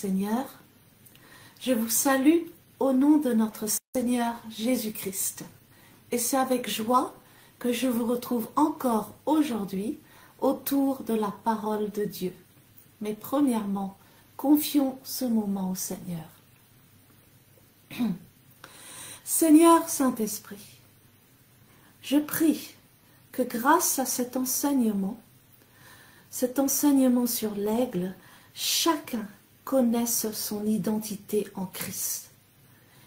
Seigneur. Je vous salue au nom de notre Seigneur Jésus-Christ. Et c'est avec joie que je vous retrouve encore aujourd'hui autour de la parole de Dieu. Mais premièrement, confions ce moment au Seigneur. Seigneur Saint-Esprit, je prie que grâce à cet enseignement sur l'aigle, chacun connaisse son identité en Christ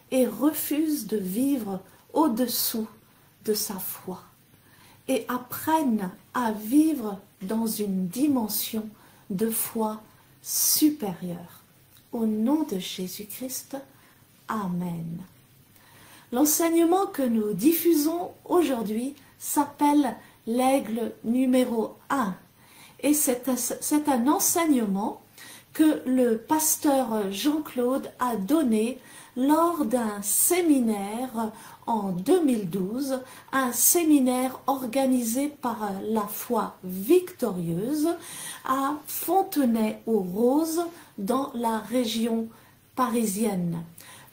et refuse de vivre au-dessous de sa foi et apprenne à vivre dans une dimension de foi supérieure. Au nom de Jésus-Christ, Amen. L'enseignement que nous diffusons aujourd'hui s'appelle l'aigle numéro 1 et c'est un enseignement que le pasteur Jean-Claude a donné lors d'un séminaire en 2012, un séminaire organisé par la foi victorieuse à Fontenay-aux-Roses dans la région parisienne.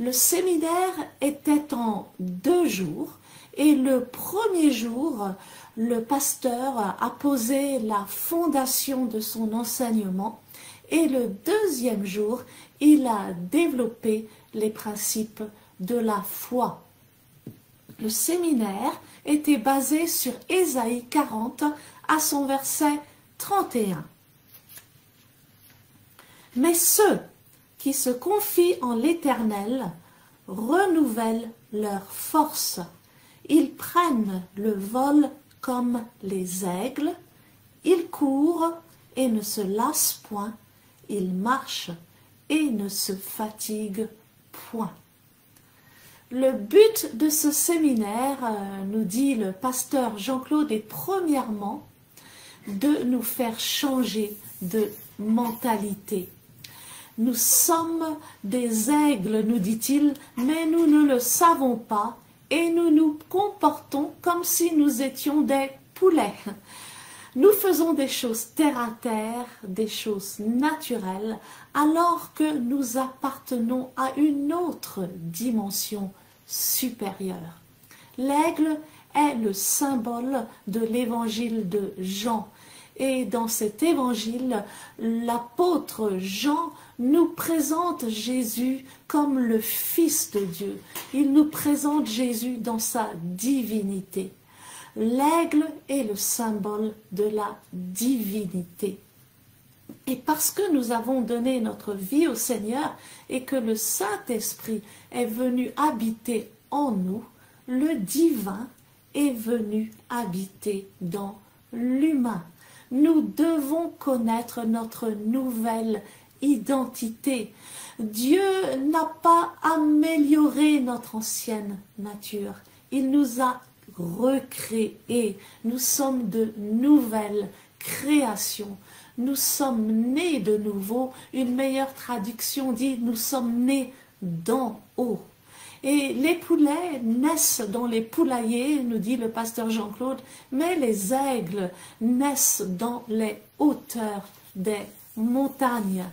Le séminaire était en 2 jours et le premier jour, le pasteur a posé la fondation de son enseignement et le deuxième jour, il a développé les principes de la foi. Le séminaire était basé sur Ésaïe 40 à son verset 31. Mais ceux qui se confient en l'Éternel renouvellent leur force. Ils prennent le vol comme les aigles, ils courent et ne se lassent point, ils marchent et ne se fatiguent point. Le but de ce séminaire, nous dit le pasteur Jean-Claude, est premièrement de nous faire changer de mentalité. Nous sommes des aigles, nous dit-il, mais nous ne le savons pas et nous nous comportons comme si nous étions des poulets. Nous faisons des choses terre à terre, des choses naturelles, alors que nous appartenons à une autre dimension supérieure. L'aigle est le symbole de l'évangile de Jean. Et dans cet évangile, l'apôtre Jean nous présente Jésus comme le Fils de Dieu. Il nous présente Jésus dans sa divinité. L'aigle est le symbole de la divinité. Et parce que nous avons donné notre vie au Seigneur et que le Saint-Esprit est venu habiter en nous, le divin est venu habiter dans l'humain. Nous devons connaître notre nouvelle identité. Dieu n'a pas amélioré notre ancienne nature. Il nous a recréés. Nous sommes de nouvelles créations. Nous sommes nés de nouveau. Une meilleure traduction dit « nous sommes nés d'en haut ». Et les poulets naissent dans les poulaillers, nous dit le pasteur Jean-Claude, mais les aigles naissent dans les hauteurs des montagnes.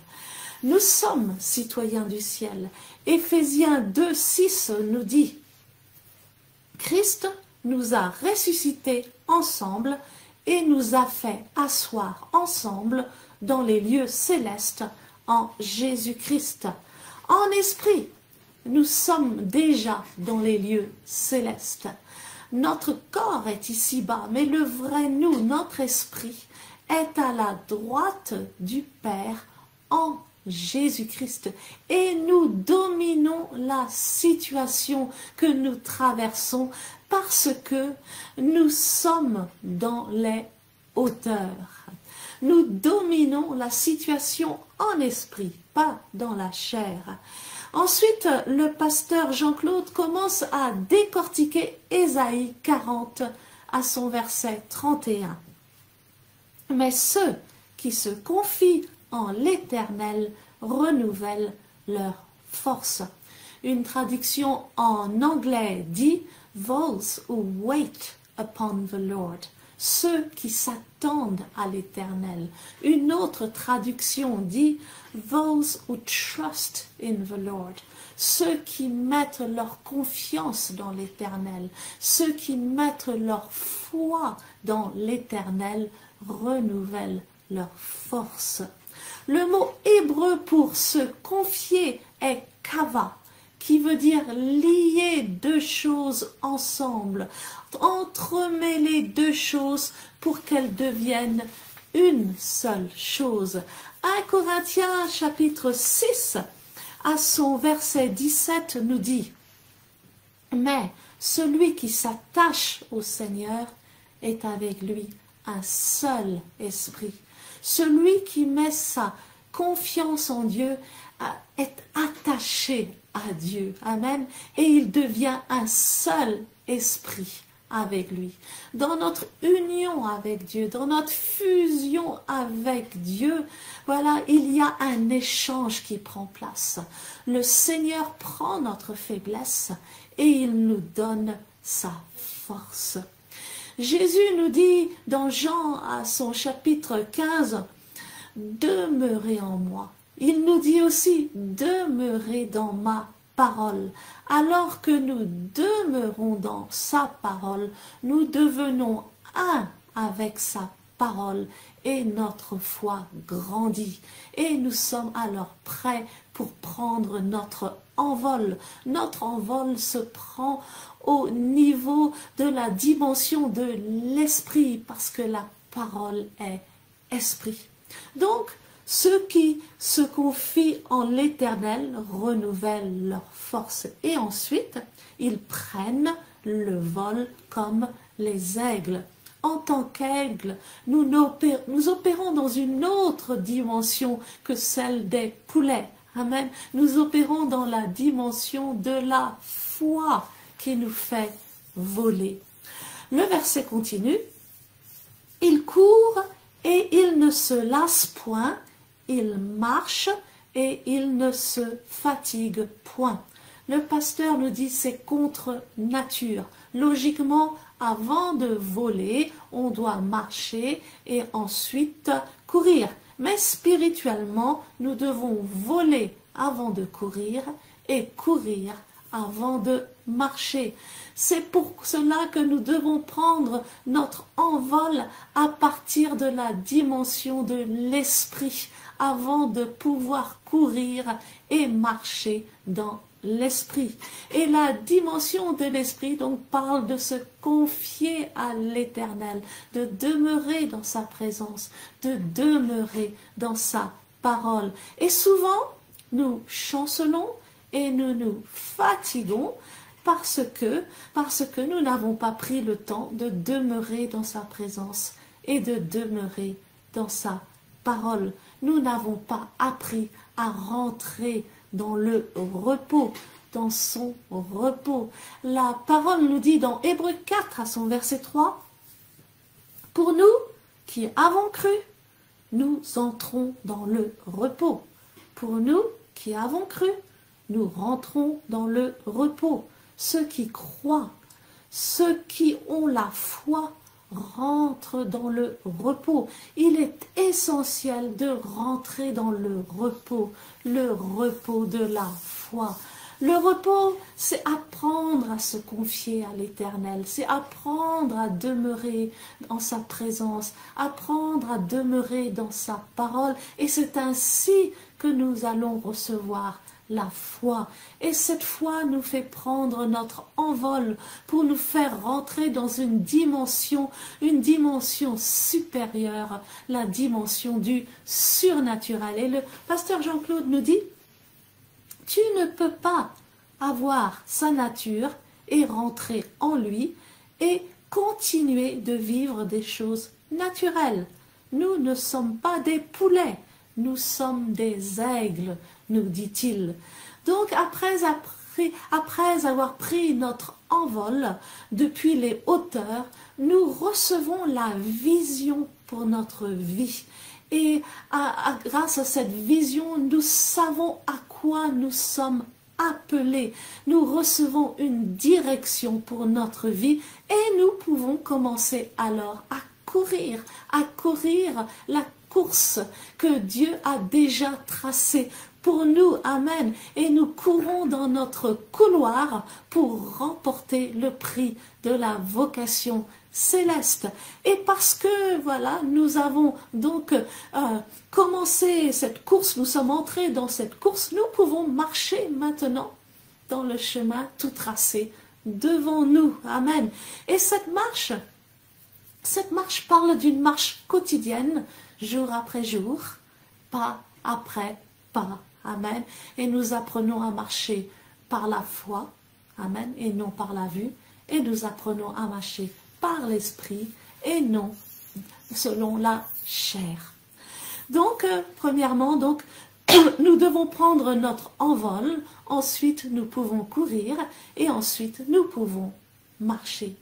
Nous sommes citoyens du ciel. Éphésiens 2, 6 nous dit « Christ nous a ressuscités ensemble et nous a fait asseoir ensemble dans les lieux célestes en Jésus-Christ. En esprit, nous sommes déjà dans les lieux célestes. Notre corps est ici-bas, mais le vrai nous, notre esprit, est à la droite du Père en Jésus-Christ. Et nous dominons la situation que nous traversons parce que nous sommes dans les hauteurs. Nous dominons la situation en esprit, pas dans la chair. Ensuite, le pasteur Jean-Claude commence à décortiquer Ésaïe 40 à son verset 31. Mais ceux qui se confient en l'Éternel renouvellent leur force. Une traduction en anglais dit « Those who wait upon the Lord ». ceux qui s'attendent à l'Éternel. Une autre traduction dit « Those who trust in the Lord ». Ceux qui mettent leur confiance dans l'Éternel, ceux qui mettent leur foi dans l'Éternel renouvellent leur force. Le mot hébreu pour se confier est kava, qui veut dire lier deux choses ensemble, entremêler deux choses pour qu'elles deviennent une seule chose. 1 Corinthiens chapitre 6, à son verset 17 nous dit « Mais celui qui s'attache au Seigneur est avec lui un seul esprit. Celui qui met sa confiance en Dieu est attaché à Dieu. » Amen. Et il devient un seul esprit avec lui. Dans notre union avec Dieu, dans notre fusion avec Dieu, voilà, il y a un échange qui prend place. Le Seigneur prend notre faiblesse et il nous donne sa force. Jésus nous dit dans Jean à son chapitre 15, « Demeurez en moi ». Il nous dit aussi « Demeurez dans ma parole ». Alors que nous demeurons dans sa parole, nous devenons un avec sa parole et notre foi grandit. Et nous sommes alors prêts pour prendre notre envol. Notre envol se prend au niveau de la dimension de l'esprit parce que la parole est esprit. Donc, ceux qui se confient en l'Éternel renouvellent leur force et ensuite ils prennent le vol comme les aigles. En tant qu'aigles, nous opérons dans une autre dimension que celle des poulets. Amen. Nous opérons dans la dimension de la foi qui nous fait voler. Le verset continue. Ils courent et ils ne se lassent point. Il marche et il ne se fatigue point. Le pasteur nous dit c'est contre nature. Logiquement, avant de voler, on doit marcher et ensuite courir. Mais spirituellement, nous devons voler avant de courir et courir avant de marcher. C'est pour cela que nous devons prendre notre envol à partir de la dimension de l'esprit avant de pouvoir courir et marcher dans l'esprit. Et la dimension de l'esprit donc parle de se confier à l'Éternel, de demeurer dans sa présence, de demeurer dans sa parole. Et souvent, nous chancelons et nous nous fatiguons parce que nous n'avons pas pris le temps de demeurer dans sa présence et de demeurer dans sa parole. Nous n'avons pas appris à rentrer dans le repos, dans son repos. La parole nous dit dans Hébreux 4 à son verset 3, « Pour nous qui avons cru, nous entrons dans le repos. Pour nous qui avons cru, nous rentrons dans le repos. » Ceux qui croient, ceux qui ont la foi, rentrent dans le repos. Il est essentiel de rentrer dans le repos de la foi. Le repos, c'est apprendre à se confier à l'Éternel, c'est apprendre à demeurer dans sa présence, apprendre à demeurer dans sa parole, et c'est ainsi que nous allons recevoir la foi. Et cette foi nous fait prendre notre envol pour nous faire rentrer dans une dimension supérieure, la dimension du surnaturel. Et le pasteur Jean-Claude nous dit, tu ne peux pas avoir sa nature et rentrer en lui et continuer de vivre des choses naturelles. Nous ne sommes pas des poulets, nous sommes des aigles, nous dit-il. Donc après avoir pris notre envol depuis les hauteurs, nous recevons la vision pour notre vie. Et grâce à cette vision, nous savons à quoi nous sommes appelés. Nous recevons une direction pour notre vie et nous pouvons commencer alors à à courir la course que Dieu a déjà tracée pour nous. Amen. Et nous courons dans notre couloir pour remporter le prix de la vocation céleste. Et parce que, voilà, nous avons donc commencé cette course, nous sommes entrés dans cette course, nous pouvons marcher maintenant dans le chemin tout tracé devant nous. Amen. Et cette marche parle d'une marche quotidienne, jour après jour, pas après pas. Amen. Et nous apprenons à marcher par la foi, amen, et non par la vue. Et nous apprenons à marcher par l'esprit et non selon la chair. Donc, premièrement, donc, nous devons prendre notre envol, ensuite nous pouvons courir et ensuite nous pouvons marcher.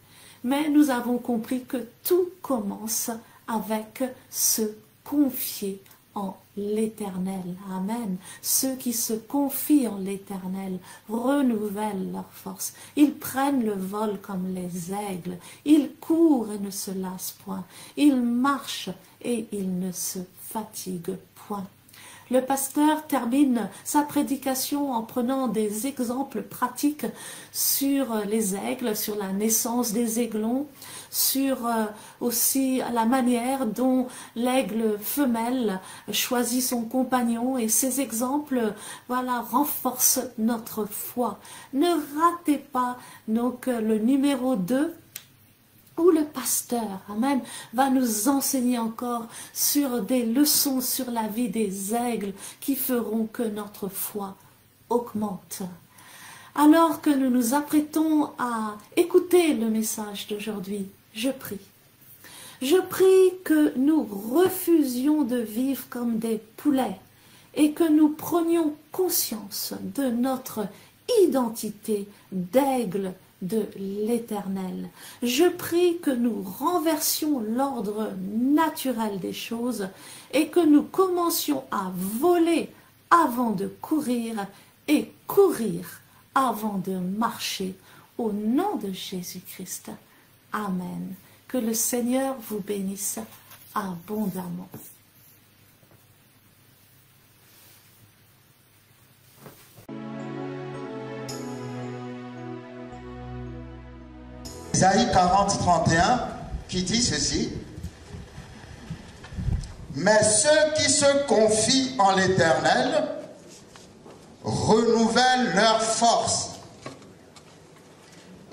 Mais nous avons compris que tout commence avec se confier en l'Éternel. Amen. Ceux qui se confient en l'Éternel renouvellent leur force. Ils prennent le vol comme les aigles. Ils courent et ne se lassent point. Ils marchent et ils ne se fatiguent point. Le pasteur termine sa prédication en prenant des exemples pratiques sur les aigles, sur la naissance des aiglons, sur aussi la manière dont l'aigle femelle choisit son compagnon. Et ces exemples, voilà, renforcent notre foi. Ne ratez pas donc le numéro 2, où le pasteur, amen, va nous enseigner encore sur des leçons sur la vie des aigles qui feront que notre foi augmente. Alors que nous nous apprêtons à écouter le message d'aujourd'hui, je prie. Je prie que nous refusions de vivre comme des poulets et que nous prenions conscience de notre identité d'aigle de l'Éternel. Je prie que nous renversions l'ordre naturel des choses et que nous commencions à voler avant de courir et courir avant de marcher au nom de Jésus-Christ. Amen. Que le Seigneur vous bénisse abondamment. Isaïe 40, 31 qui dit ceci: mais ceux qui se confient en l'Éternel renouvellent leur force.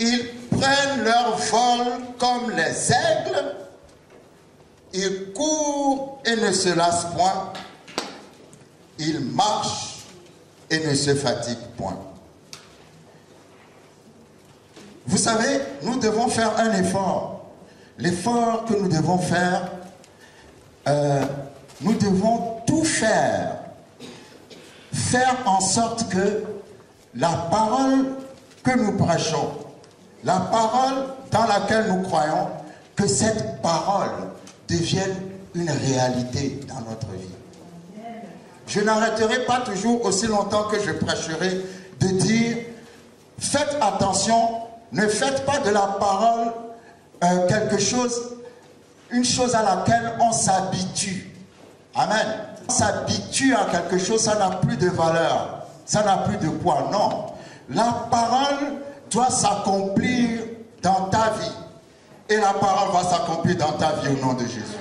Ils prennent leur vol comme les aigles. Ils courent et ne se lassent point. Ils marchent et ne se fatiguent point. Vous savez, nous devons faire un effort. L'effort que nous devons faire, nous devons tout faire. Faire en sorte que la parole que nous prêchons, la parole dans laquelle nous croyons, que cette parole devienne une réalité dans notre vie. Je n'arrêterai pas toujours aussi longtemps que je prêcherai de dire, faites attention. Ne faites pas de la parole une chose à laquelle on s'habitue. Amen. On s'habitue à quelque chose, ça n'a plus de valeur, ça n'a plus de poids. Non. La parole doit s'accomplir dans ta vie. Et la parole va s'accomplir dans ta vie au nom de Jésus.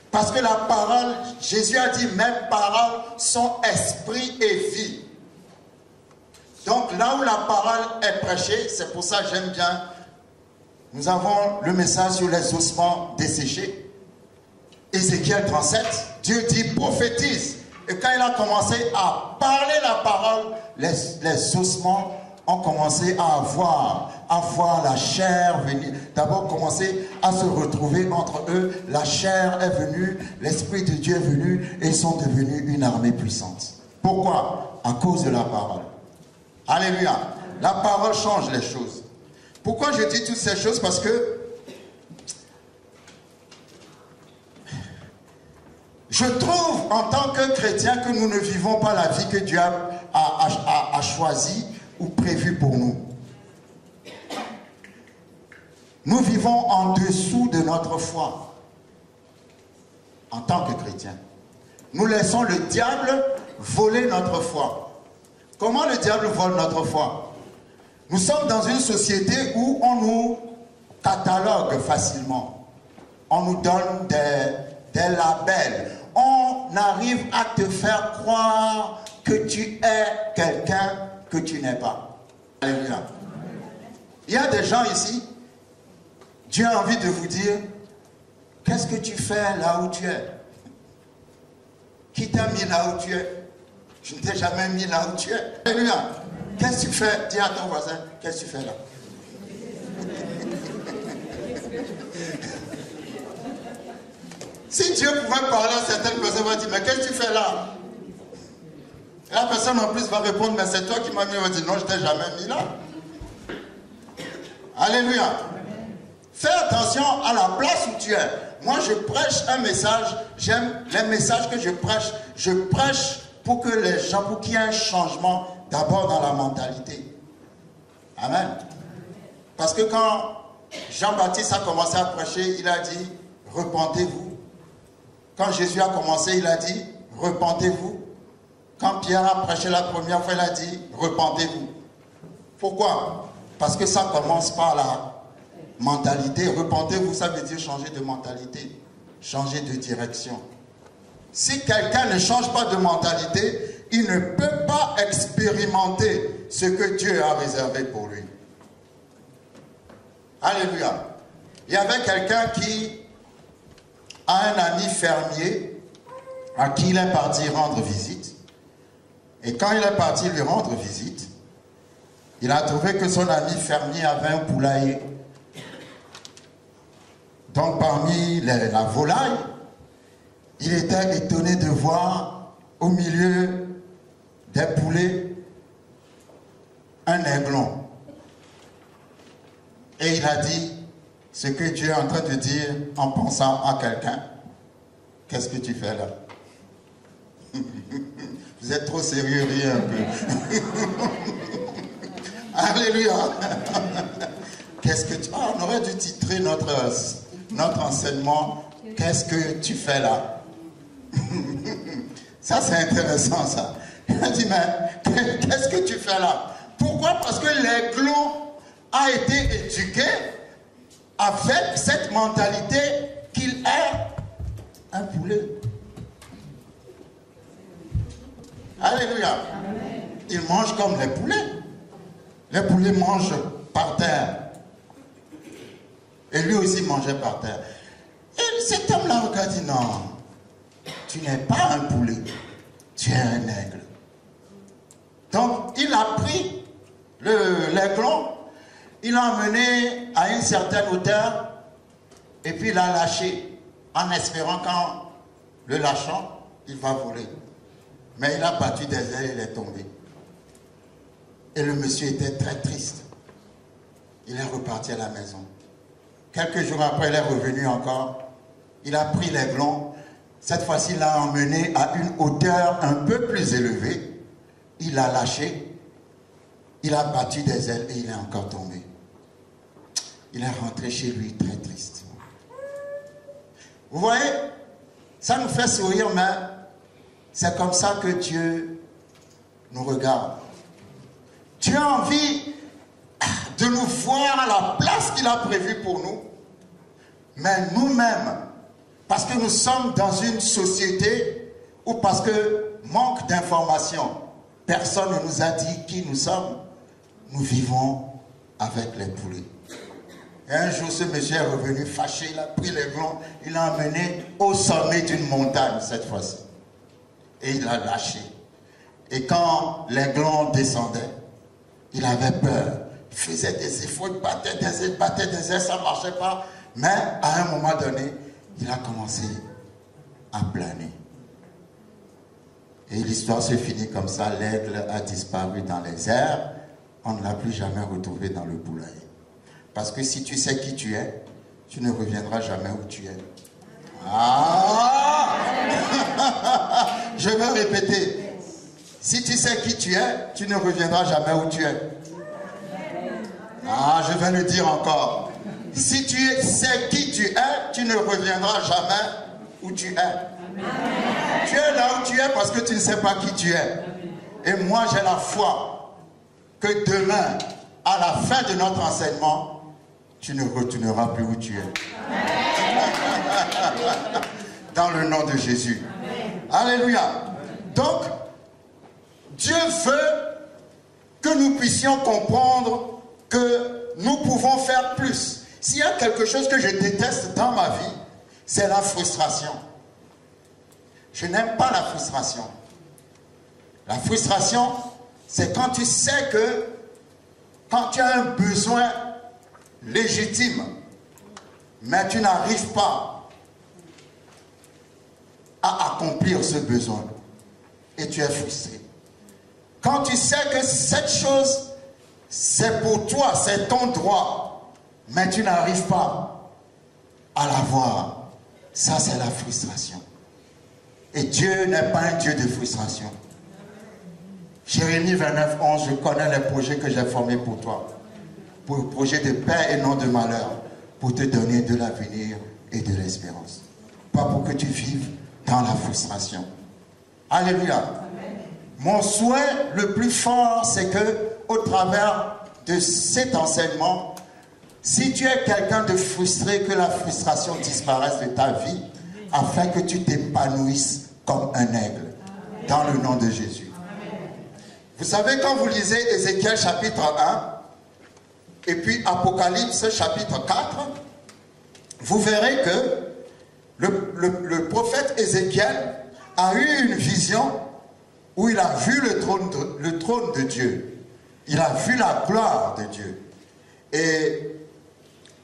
Parce que la parole, Jésus a dit, mes paroles sont esprit et vie. Donc là où la parole est prêchée, c'est pour ça que j'aime bien, nous avons le message sur les ossements desséchés. Ézéchiel 37, Dieu dit prophétise. Et quand il a commencé à parler la parole, les ossements ont commencé à voir la chair venir. D'abord commencer à se retrouver entre eux. La chair est venue, l'Esprit de Dieu est venu et ils sont devenus une armée puissante. Pourquoi? À cause de la parole. Alléluia. La parole change les choses. Pourquoi je dis toutes ces choses? Parce que je trouve en tant que chrétien que nous ne vivons pas la vie que Dieu a choisie ou prévue pour nous. Nous vivons en dessous de notre foi en tant que chrétiens. Nous laissons le diable voler notre foi. Comment le diable vole notre foi? Nous sommes dans une société où on nous catalogue facilement. On nous donne des labels. On arrive à te faire croire que tu es quelqu'un que tu n'es pas. Alléluia. Il y a des gens ici, Dieu a envie de vous dire, qu'est-ce que tu fais là où tu es? Qui t'a mis là où tu es? Je ne t'ai jamais mis là où tu es. Alléluia. Qu'est-ce que tu fais? Dis à ton voisin, qu'est-ce que tu fais là? Si Dieu pouvait parler à certaines personnes, il va dire, mais qu'est-ce que tu fais là? Et la personne en plus va répondre, mais c'est toi qui m'as mis. Il va dire, non, je ne t'ai jamais mis là. Alléluia. Fais attention à la place où tu es. Moi, je prêche un message. J'aime les messages que je prêche. Je prêche pour que les gens, pour qu'il y ait un changement d'abord dans la mentalité. Amen. Parce que quand Jean-Baptiste a commencé à prêcher, il a dit, repentez-vous. Quand Jésus a commencé, il a dit, repentez-vous. Quand Pierre a prêché la première fois, il a dit, repentez-vous. Pourquoi? Parce que ça commence par la mentalité. Repentez-vous, ça veut dire changer de mentalité, changer de direction. Si quelqu'un ne change pas de mentalité, il ne peut pas expérimenter ce que Dieu a réservé pour lui. Alléluia. Il y avait quelqu'un qui a un ami fermier à qui il est parti rendre visite. Et quand il est parti lui rendre visite, il a trouvé que son ami fermier avait un poulailler. Donc parmi la volaille, il était étonné de voir au milieu des poulets un aiglon. Et il a dit ce que Dieu est en train de dire en pensant à quelqu'un. Qu'est-ce que tu fais là? Vous êtes trop sérieux, riez un peu. Alléluia. Qu'est-ce que tu... Ah, on aurait dû titrer notre enseignement. Qu'est-ce que tu fais là? Ça, c'est intéressant, ça. Il a dit, mais qu'est-ce que tu fais là? Pourquoi? Parce que l'aiglon a été éduqué avec cette mentalité qu'il est un poulet. Alléluia. Il mange comme les poulets. Les poulets mangent par terre. Et lui aussi mangeait par terre. Et cet homme-là regarde et dit, non, tu n'es pas un poulet, tu es un aigle. Donc, il a pris l'aiglon, il l'a emmené à une certaine hauteur, et puis il l'a lâché, en espérant qu'en le lâchant, il va voler. Mais il a battu des ailes et il est tombé. Et le monsieur était très triste. Il est reparti à la maison. Quelques jours après, il est revenu encore. Il a pris l'aiglon. Cette fois-ci, il l'a emmené à une hauteur un peu plus élevée. Il l'a lâché. Il a battu des ailes et il est encore tombé. Il est rentré chez lui très triste. Vous voyez, ça nous fait sourire, mais c'est comme ça que Dieu nous regarde. Dieu a envie de nous voir à la place qu'il a prévue pour nous. Mais nous-mêmes, parce que nous sommes dans une société ou parce que manque d'informations, personne ne nous a dit qui nous sommes, nous vivons avec les poulets. Et un jour, ce monsieur est revenu fâché, il a pris l'aiglon, il l'a emmené au sommet d'une montagne cette fois-ci. Et il l'a lâché. Et quand l'aiglon descendait, il avait peur. Il faisait des efforts, il battait des ailes, ça ne marchait pas. Mais à un moment donné, il a commencé à planer. Et l'histoire se finit comme ça. L'aigle a disparu dans les airs. On ne l'a plus jamais retrouvé dans le poulailler. Parce que si tu sais qui tu es, tu ne reviendras jamais où tu es. Ah! Je vais répéter. Si tu sais qui tu es, tu ne reviendras jamais où tu es. Ah, je vais le dire encore. Si tu sais qui tu es, tu ne reviendras jamais où tu es. Amen. Tu es là où tu es parce que tu ne sais pas qui tu es. Et moi, j'ai la foi que demain, à la fin de notre enseignement, tu ne retourneras plus où tu es. Dans le nom de Jésus. Amen. Alléluia. Donc, Dieu veut que nous puissions comprendre que nous pouvons faire plus. S'il y a quelque chose que je déteste dans ma vie, c'est la frustration. Je n'aime pas la frustration. La frustration, c'est quand tu sais que quand tu as un besoin légitime, mais tu n'arrives pas à accomplir ce besoin et tu es frustré. Quand tu sais que cette chose, c'est pour toi, c'est ton droit, mais tu n'arrives pas à l'avoir, ça c'est la frustration. Et Dieu n'est pas un Dieu de frustration. Jérémie 29, 11, je connais les projets que j'ai formés pour toi. Pour le projet de paix et non de malheur, pour te donner de l'avenir et de l'espérance. Pas pour que tu vives dans la frustration. Alléluia. Amen. Mon souhait le plus fort, c'est que au travers de cet enseignement, si tu es quelqu'un de frustré, que la frustration disparaisse de ta vie, afin que tu t'épanouisses comme un aigle. Amen. Dans le nom de Jésus. Amen. Vous savez, quand vous lisez Ézéchiel chapitre 1, et puis Apocalypse chapitre 4, vous verrez que le prophète Ézéchiel a eu une vision où il a vu le trône de Dieu. Il a vu la gloire de Dieu. Et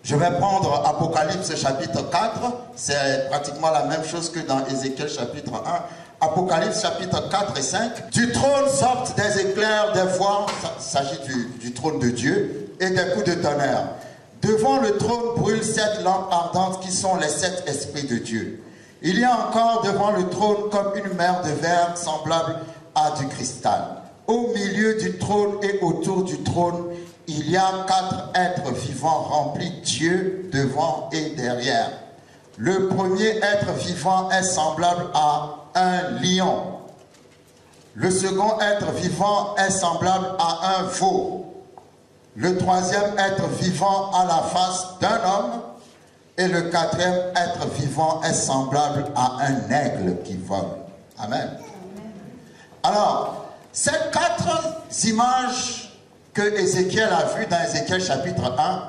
je vais prendre Apocalypse chapitre 4, c'est pratiquement la même chose que dans Ézéchiel chapitre 1. Apocalypse chapitre 4 et 5. Du trône sortent des éclairs, des voix, il s'agit du trône de Dieu, et des coups de tonnerre. Devant le trône brûlent 7 lampes ardentes qui sont les 7 esprits de Dieu. Il y a encore devant le trône comme une mer de verre semblable à du cristal. Au milieu du trône et autour du trône, il y a 4 êtres vivants remplis Dieu devant et derrière. Le premier être vivant est semblable à un lion. Le second être vivant est semblable à un veau. Le troisième être vivant a la face d'un homme. Et le quatrième être vivant est semblable à un aigle qui vole. Amen. Alors, ces 4 images que Ézéchiel a vues dans Ézéchiel chapitre 1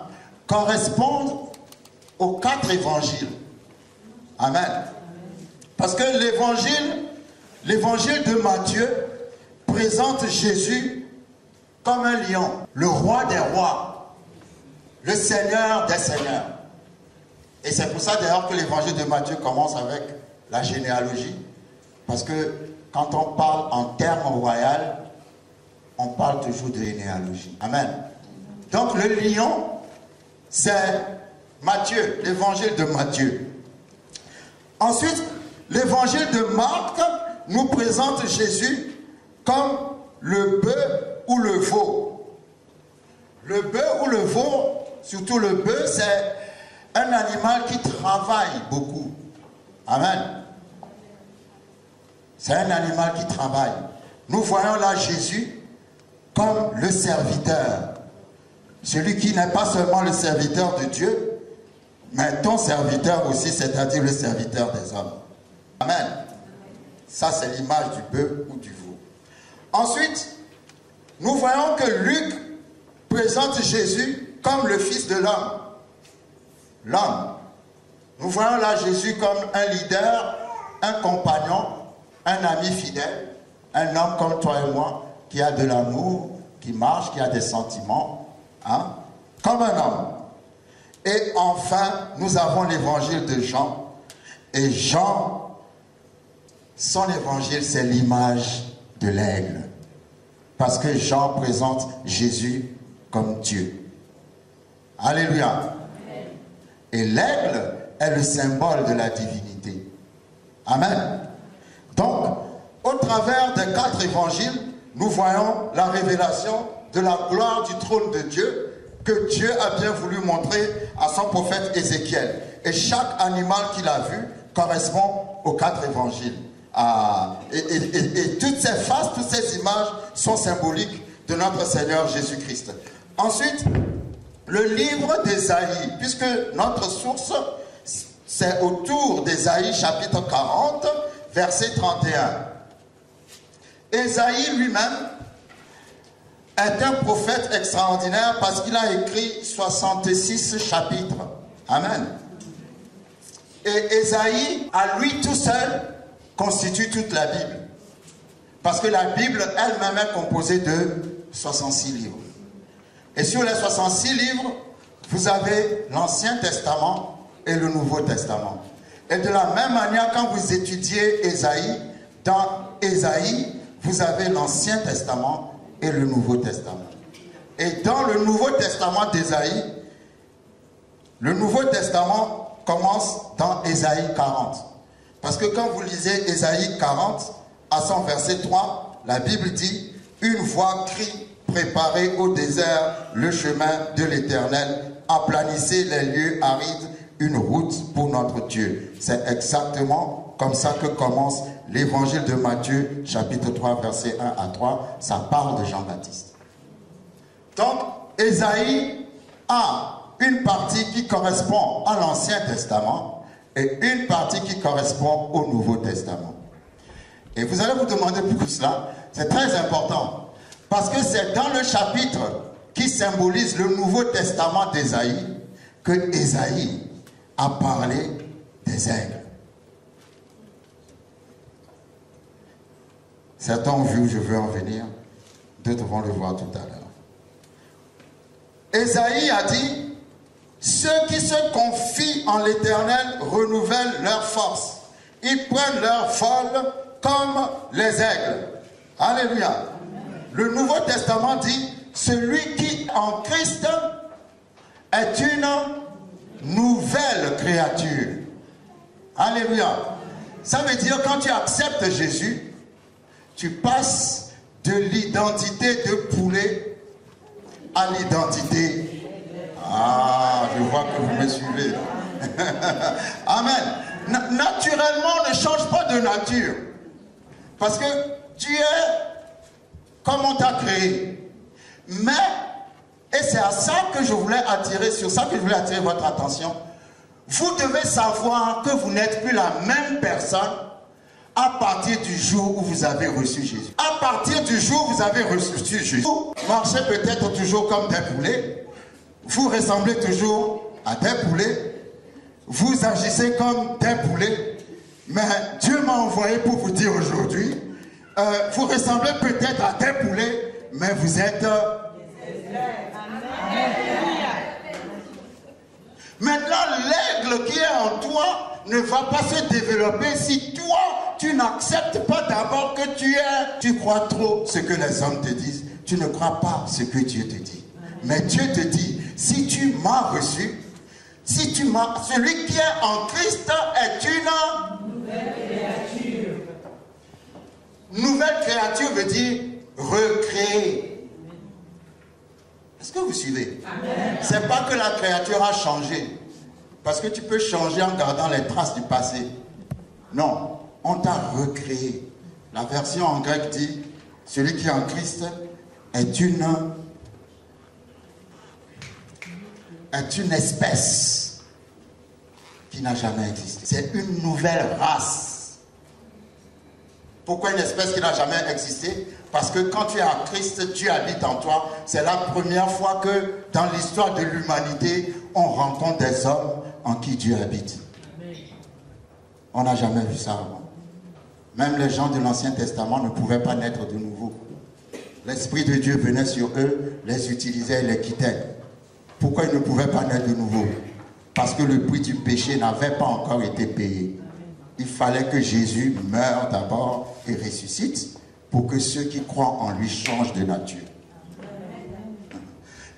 correspondent aux 4 évangiles. Amen. Parce que l'évangile de Matthieu présente Jésus comme un lion, le roi des rois, le seigneur des seigneurs. Et c'est pour ça d'ailleurs que l'évangile de Matthieu commence avec la généalogie. Parce que quand on parle en termes royaux, on parle toujours de généalogie. Amen. Donc le lion, c'est Matthieu, l'évangile de Matthieu. Ensuite, l'évangile de Marc nous présente Jésus comme le bœuf ou le veau. Le bœuf ou le veau, surtout le bœuf, c'est un animal qui travaille beaucoup. Amen. C'est un animal qui travaille. Nous voyons là Jésus comme le serviteur. Celui qui n'est pas seulement le serviteur de Dieu, mais ton serviteur aussi, c'est-à-dire le serviteur des hommes. Amen. Ça, c'est l'image du bœuf ou du veau. Ensuite, nous voyons que Luc présente Jésus comme le Fils de l'homme. L'homme. Nous voyons là Jésus comme un leader, un compagnon, un ami fidèle, un homme comme toi et moi, qui a de l'amour, qui marche, qui a des sentiments, hein, comme un homme. Et enfin, nous avons l'évangile de Jean. Et Jean, son évangile, c'est l'image de l'aigle. Parce que Jean présente Jésus comme Dieu. Alléluia. Et l'aigle est le symbole de la divinité. Amen. Donc, au travers des 4 évangiles, nous voyons la révélation de la gloire du trône de Dieu que Dieu a bien voulu montrer à son prophète Ézéchiel. Et chaque animal qu'il a vu correspond aux 4 évangiles. Et toutes ces faces, toutes ces images sont symboliques de notre Seigneur Jésus-Christ. Ensuite, le livre d'Ésaïe, puisque notre source, c'est autour d'Ésaïe chapitre 40, verset 31. Ésaïe lui-même est un prophète extraordinaire parce qu'il a écrit 66 chapitres. Amen. Et Ésaïe, à lui tout seul, constitue toute la Bible. Parce que la Bible elle-même est composée de 66 livres. Et sur les 66 livres, vous avez l'Ancien Testament et le Nouveau Testament. Et de la même manière, quand vous étudiez Ésaïe, dans Ésaïe, vous avez l'Ancien Testament et le Nouveau Testament. Et dans le Nouveau Testament d'Ésaïe, le Nouveau Testament commence dans Ésaïe 40. Parce que quand vous lisez Ésaïe 40, à son verset 3, la Bible dit « Une voix crie, préparez au désert le chemin de l'Éternel, aplanissez les lieux arides, une route pour notre Dieu. » C'est exactement comme ça que commence l'évangile de Matthieu, chapitre 3, verset 1 à 3. Ça parle de Jean-Baptiste. Donc, Ésaïe a une partie qui correspond à l'Ancien Testament et une partie qui correspond au Nouveau Testament. Et vous allez vous demander pourquoi cela. C'est très important. Parce que c'est dans le chapitre qui symbolise le Nouveau Testament d'Ésaïe que Ésaïe a parlé des aigles. Certains ont vu où je veux en venir, d'autres vont le voir tout à l'heure. Ésaïe a dit « Ceux qui se confient en l'Éternel renouvellent leur force. Ils prennent leur vol comme les aigles. » Alléluia. Le Nouveau Testament dit « Celui qui en Christ est une nouvelle créature. » Alléluia. Ça veut dire quand tu acceptes Jésus, tu passes de l'identité de poulet à l'identité. Ah, je vois que vous me suivez. Amen. Naturellement, ne change pas de nature. Parce que tu es comme on t'a créé. Mais, et c'est à ça que je voulais attirer, sur ça que je voulais attirer votre attention. Vous devez savoir que vous n'êtes plus la même personne à partir du jour où vous avez reçu Jésus. À partir du jour où vous avez reçu Jésus, vous marchez peut-être toujours comme des poulets. Vous ressemblez toujours à des poulets. Vous agissez comme des poulets. Mais Dieu m'a envoyé pour vous dire aujourd'hui, vous ressemblez peut-être à des poulets, mais vous êtes... Maintenant, l'aigle qui est en toi ne va pas se développer si toi, tu n'acceptes pas d'abord que tu es. Tu crois trop ce que les hommes te disent. Tu ne crois pas ce que Dieu te dit. Mais Dieu te dit, si tu m'as reçu, si tu m'as... Celui qui est en Christ est une nouvelle créature. Nouvelle créature veut dire recréer. Est-ce que vous suivez? C'est pas que la créature a changé. Parce que tu peux changer en gardant les traces du passé. Non, on t'a recréé. La version en grec dit, celui qui est en Christ est une espèce qui n'a jamais existé. C'est une nouvelle race. Pourquoi une espèce qui n'a jamais existé? Parce que quand tu es en Christ, Dieu habite en toi. C'est la première fois que dans l'histoire de l'humanité, on rencontre des hommes en qui Dieu habite. On n'a jamais vu ça avant. Même les gens de l'Ancien Testament ne pouvaient pas naître de nouveau. L'Esprit de Dieu venait sur eux, les utilisait et les quittait. Pourquoi ils ne pouvaient pas naître de nouveau? Parce que le prix du péché n'avait pas encore été payé. Il fallait que Jésus meure d'abord et ressuscite pour que ceux qui croient en lui changent de nature.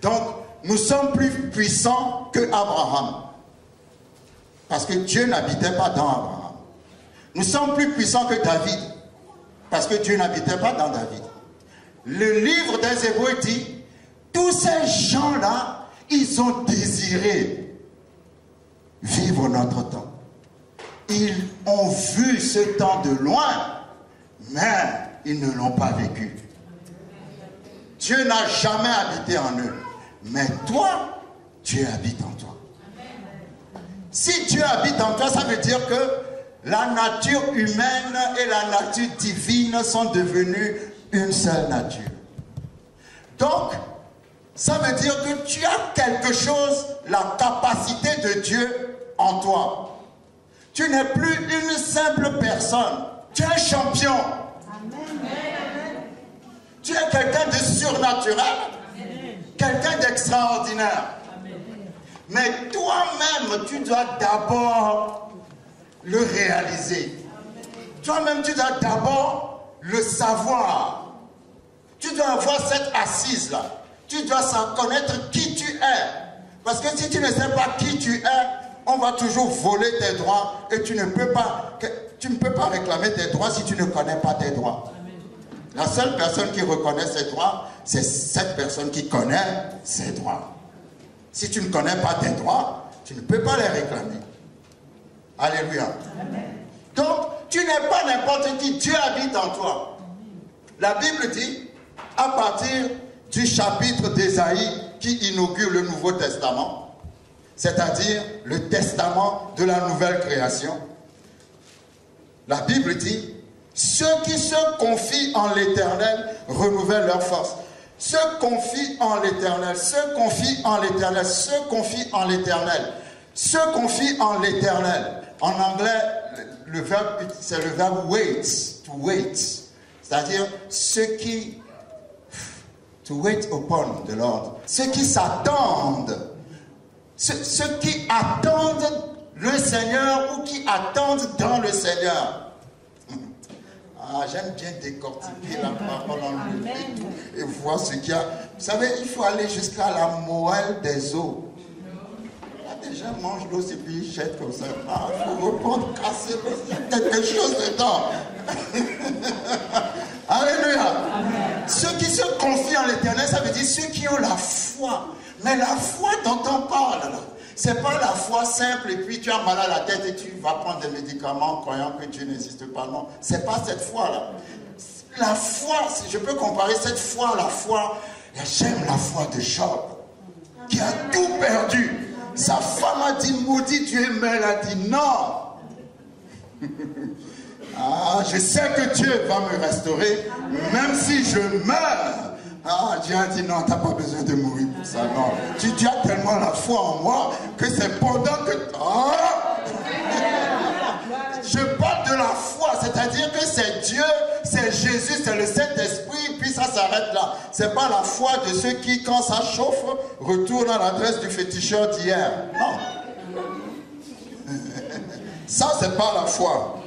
Donc, nous sommes plus puissants que Abraham. Parce que Dieu n'habitait pas dans Abraham. Nous sommes plus puissants que David. Parce que Dieu n'habitait pas dans David. Le livre des Hébreux dit, tous ces gens-là, ils ont désiré vivre notre temps. Ils ont vu ce temps de loin, mais ils ne l'ont pas vécu. Dieu n'a jamais habité en eux, mais toi, Dieu habite en toi. Si Dieu habite en toi, ça veut dire que la nature humaine et la nature divine sont devenues une seule nature. Donc, ça veut dire que tu as quelque chose, la capacité de Dieu en toi. Tu n'es plus une simple personne. Tu es un champion. Amen. Tu es quelqu'un de surnaturel, quelqu'un d'extraordinaire. Mais toi-même, tu dois d'abord le réaliser. Toi-même, tu dois d'abord le savoir. Tu dois avoir cette assise-là. Tu dois connaître qui tu es. Parce que si tu ne sais pas qui tu es, on va toujours voler tes droits et tu ne peux pas réclamer tes droits si tu ne connais pas tes droits. La seule personne qui reconnaît ses droits, c'est cette personne qui connaît ses droits. Si tu ne connais pas tes droits, tu ne peux pas les réclamer. Alléluia. Amen. Donc, tu n'es pas n'importe qui. Dieu habite en toi. La Bible dit, à partir du chapitre d'Ésaïe qui inaugure le Nouveau Testament, c'est-à-dire le testament de la nouvelle création, la Bible dit, ceux qui se confient en l'Éternel renouvellent leur force. Se confie en l'Éternel, se confie en l'Éternel, se confie en l'Éternel, se confie en l'Éternel. En anglais, le verbe, c'est le verbe wait, to wait. C'est-à-dire ceux qui, to wait upon the Lord, ceux qui s'attendent, ceux qui attendent le Seigneur ou qui attendent dans le Seigneur. Ah, j'aime bien décortiquer la parole en lui et voir ce qu'il y a. Vous savez, il faut aller jusqu'à la moelle des os. Les gens mangent l'eau et puis ils jettent comme ça. Ah, il faut reprendre, casser l'eau, il y a quelque chose dedans. Alléluia. Amen. Ceux qui se confient en l'Éternel, ça veut dire ceux qui ont la foi. Mais la foi dont on parle, c'est pas la foi simple et puis tu as mal à la tête et tu vas prendre des médicaments en croyant que Dieu n'existe pas. Non, c'est pas cette foi-là. La foi, si je peux comparer cette foi à la foi, j'aime la foi de Job, qui a tout perdu. Sa femme a dit, maudit tu es, mais elle a dit non. Ah, je sais que Dieu va me restaurer, même si je meurs. Ah, Dieu a dit non, tu n'as pas besoin de mourir pour ça, non. Tu as tellement la foi en moi que c'est pendant que... Oh, je parle de la foi, c'est-à-dire que c'est Dieu, c'est Jésus, c'est le Saint-Esprit, puis ça s'arrête là. C'est pas la foi de ceux qui, quand ça chauffe, retournent à l'adresse du féticheur d'hier. Non. Ça, c'est pas la foi.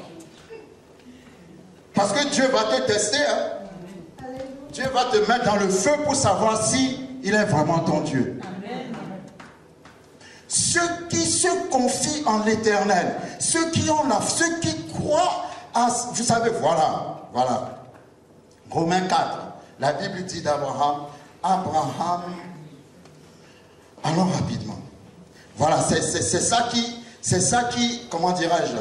Parce que Dieu va te tester, hein. Dieu va te mettre dans le feu pour savoir si il est vraiment ton Dieu. Amen. Ceux qui se confient en l'Éternel, ceux qui ont ceux qui croient à... Vous savez, voilà. Romains 4, la Bible dit d'Abraham, allons rapidement. Voilà, c'est ça qui, comment dirais-je,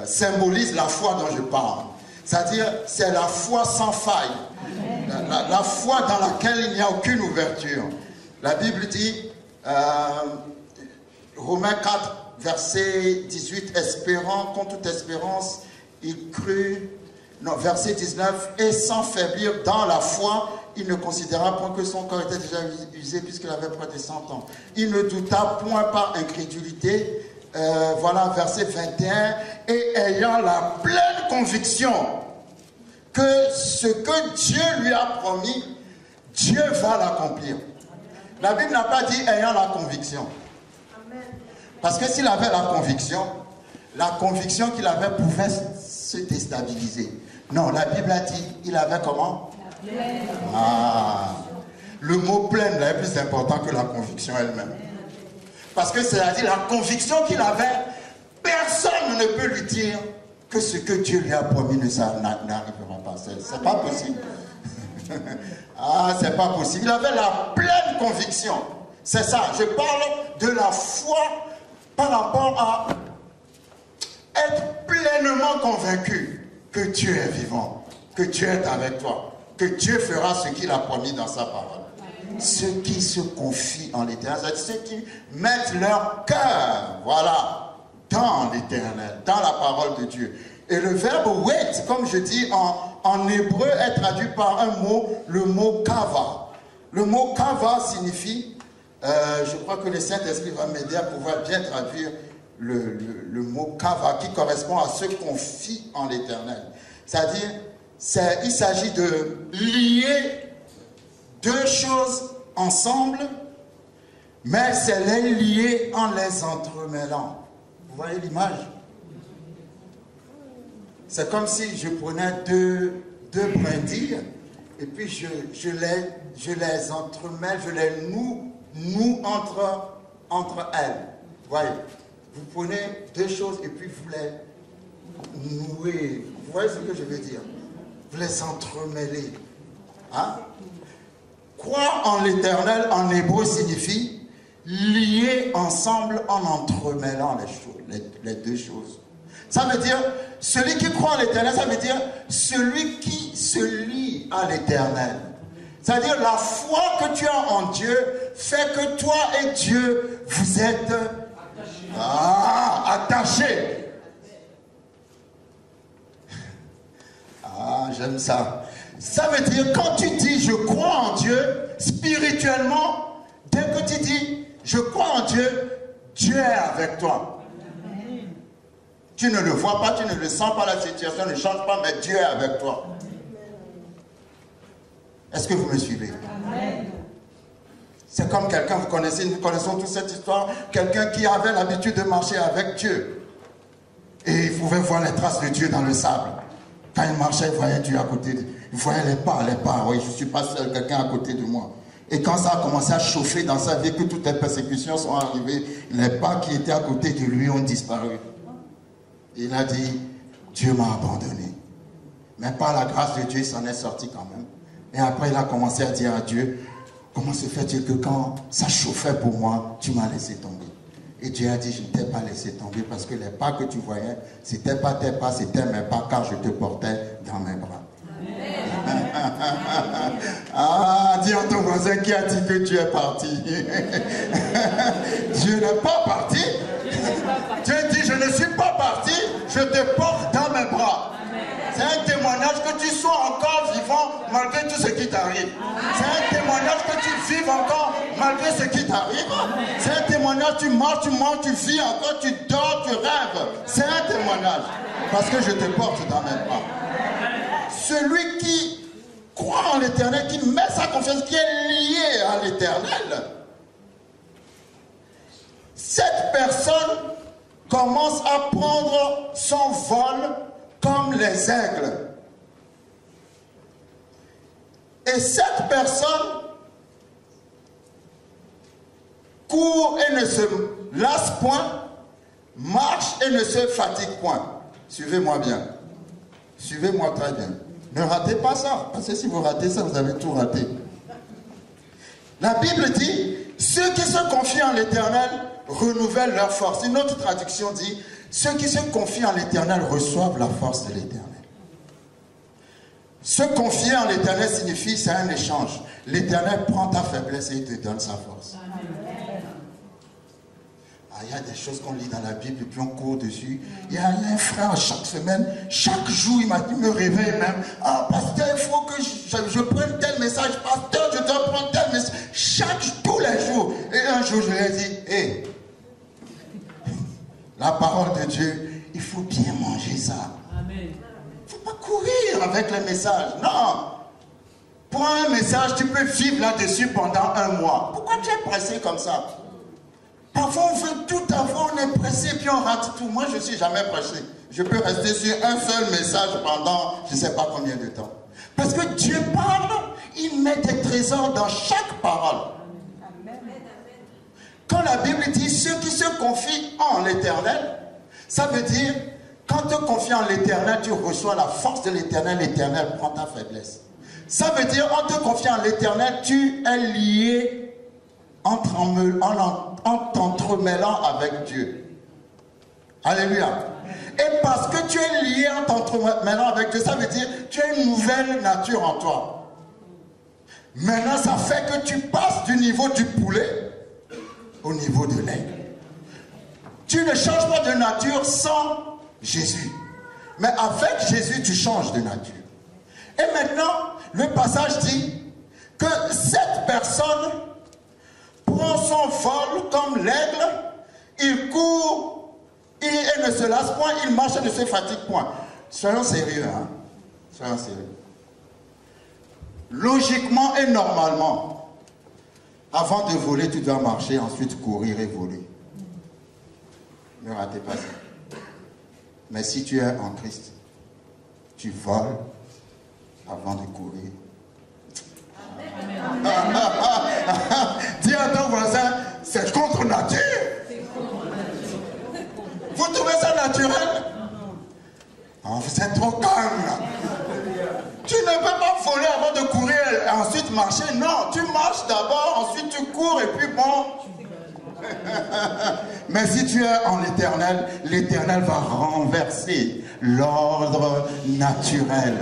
symbolise la foi dont je parle. C'est-à-dire, c'est la foi sans faille. La foi dans laquelle il n'y a aucune ouverture. La Bible dit, Romains 4, verset 18, espérant, contre toute espérance, il crut, non, verset 19, et sans faiblir dans la foi, il ne considéra point que son corps était déjà usé puisqu'il avait près de 100 ans. Il ne douta point par incrédulité, voilà, verset 21, et ayant la pleine conviction que ce que Dieu lui a promis, Dieu va l'accomplir. La Bible n'a pas dit ayant la conviction. Parce que s'il avait la conviction qu'il avait pouvait se déstabiliser. Non, la Bible a dit, il avait comment? Ah, le mot pleine là est plus important que la conviction elle-même. Parce que c'est-à-dire la conviction qu'il avait, personne ne peut lui dire que ce que Dieu lui a promis n'arrivera pas. C'est pas possible. Ah, c'est pas possible. Il avait la pleine conviction. C'est ça, je parle de la foi par rapport à être pleinement convaincu que Dieu est vivant, que Dieu est avec toi, que Dieu fera ce qu'il a promis dans sa parole. Ceux qui se confient en l'éternel, c'est ceux qui mettent leur cœur, voilà, dans l'éternel, dans la parole de Dieu. Et le verbe wait, comme je dis en hébreu, est traduit par un mot, le mot kava. Le mot kava signifie, je crois que le Saint-Esprit va m'aider à pouvoir bien traduire le mot kava, qui correspond à se confie en l'éternel. C'est-à-dire, il s'agit de lier deux choses ensemble, mais c'est les lier en les entremêlant. Vous voyez l'image? C'est comme si je prenais deux brindilles et puis je les entremêle, je les noue entre elles. Vous voyez? Vous prenez deux choses et puis vous les nouez. Vous voyez ce que je veux dire? Vous les entremêlez. Hein? Croire en l'éternel en hébreu signifie lier ensemble en entremêlant les deux choses. Ça veut dire, celui qui croit en l'éternel, ça veut dire celui qui se lie à l'éternel. C'est-à-dire la foi que tu as en Dieu fait que toi et Dieu, vous êtes attachés. Ah, j'aime ça. Ça veut dire, quand tu dis je crois en Dieu, spirituellement, dès que tu dis je crois en Dieu, Dieu est avec toi. Amen. Tu ne le vois pas, tu ne le sens pas, la situation ne change pas, mais Dieu est avec toi. Est-ce que vous me suivez? C'est comme quelqu'un, nous connaissons toute cette histoire, quelqu'un qui avait l'habitude de marcher avec Dieu. Et il pouvait voir les traces de Dieu dans le sable. Quand il marchait, il voyait Dieu à côté de lui. Il voyait les pas, oui, je ne suis pas seul, quelqu'un à côté de moi. Et quand ça a commencé à chauffer dans sa vie, que toutes les persécutions sont arrivées, les pas qui étaient à côté de lui ont disparu. Il a dit, Dieu m'a abandonné. Mais par la grâce de Dieu, il s'en est sorti quand même. Et après, il a commencé à dire à Dieu, comment se fait-il que quand ça chauffait pour moi, tu m'as laissé tomber? Et Dieu a dit, je ne t'ai pas laissé tomber parce que les pas que tu voyais, ce n'étaient pas tes pas, c'était mes pas, car je te portais dans mes bras. Ah, dis à ton voisin qui a dit que tu es parti. Dieu n'est pas parti. Dieu dit, je ne suis pas parti, je te porte dans mes bras. C'est un témoignage que tu sois encore vivant malgré tout ce qui t'arrive. C'est un témoignage que tu vives encore malgré ce qui t'arrive. C'est un témoignage, tu marches, tu vis encore, tu dors, tu rêves. C'est un témoignage. Parce que je te porte dans mes bras. Celui qui croit en l'éternel, qui met sa confiance, qui est lié à l'éternel, cette personne commence à prendre son vol comme les aigles. Et cette personne court et ne se lasse point, marche et ne se fatigue point. Suivez-moi bien. Suivez-moi très bien. Ne ratez pas ça, parce que si vous ratez ça, vous avez tout raté. La Bible dit, ceux qui se confient en l'Éternel renouvellent leur force. Une autre traduction dit, ceux qui se confient en l'Éternel reçoivent la force de l'Éternel. Se confier en l'Éternel signifie, c'est un échange. L'Éternel prend ta faiblesse et il te donne sa force. Ah, il y a des choses qu'on lit dans la Bible et puis on court dessus. Il y a un frère chaque semaine, chaque jour, il me réveille même. Ah, pasteur, il faut que je prenne tel message. Pasteur, je dois prendre tel message. Tous les jours. Et un jour, je lui ai dit, hé, la parole de Dieu, il faut bien manger ça. Amen. Il ne faut pas courir avec les messages. Non. Prends un message, tu peux vivre là-dessus pendant un mois. Pourquoi tu es pressé comme ça? Parfois, on veut tout avoir, on est pressé, puis on rate tout. Moi, je ne suis jamais pressé. Je peux rester sur un seul message pendant je ne sais pas combien de temps. Parce que Dieu parle, il met des trésors dans chaque parole. Quand la Bible dit ceux qui se confient en l'Éternel, ça veut dire, quand tu te confies en l'Éternel, tu reçois la force de l'Éternel, l'Éternel prend ta faiblesse. Ça veut dire, en te confiant en l'Éternel, tu es lié en en t'entremêlant avec Dieu. Alléluia. Et parce que tu es lié en t'entremêlant avec Dieu, ça veut dire que tu as une nouvelle nature en toi. Maintenant, ça fait que tu passes du niveau du poulet au niveau de l'aigle. Tu ne changes pas de nature sans Jésus. Mais avec Jésus, tu changes de nature. Et maintenant, le passage dit que cette personne prend son vol comme l'aigle, il court, il ne se lasse point, il marche et ne se fatigue point. Soyons sérieux, hein? Soyons sérieux. Logiquement et normalement, avant de voler, tu dois marcher, ensuite courir et voler. Ne ratez pas ça. Mais si tu es en Christ, tu voles avant de courir. Dis à ton voisin, c'est contre nature. Vous trouvez ça naturel? Oh, vous êtes trop calme là. Tu ne peux pas voler avant de courir et ensuite marcher. Non, tu marches d'abord, ensuite tu cours et puis bon. Mais si tu es en l'Éternel, l'Éternel va renverser l'ordre naturel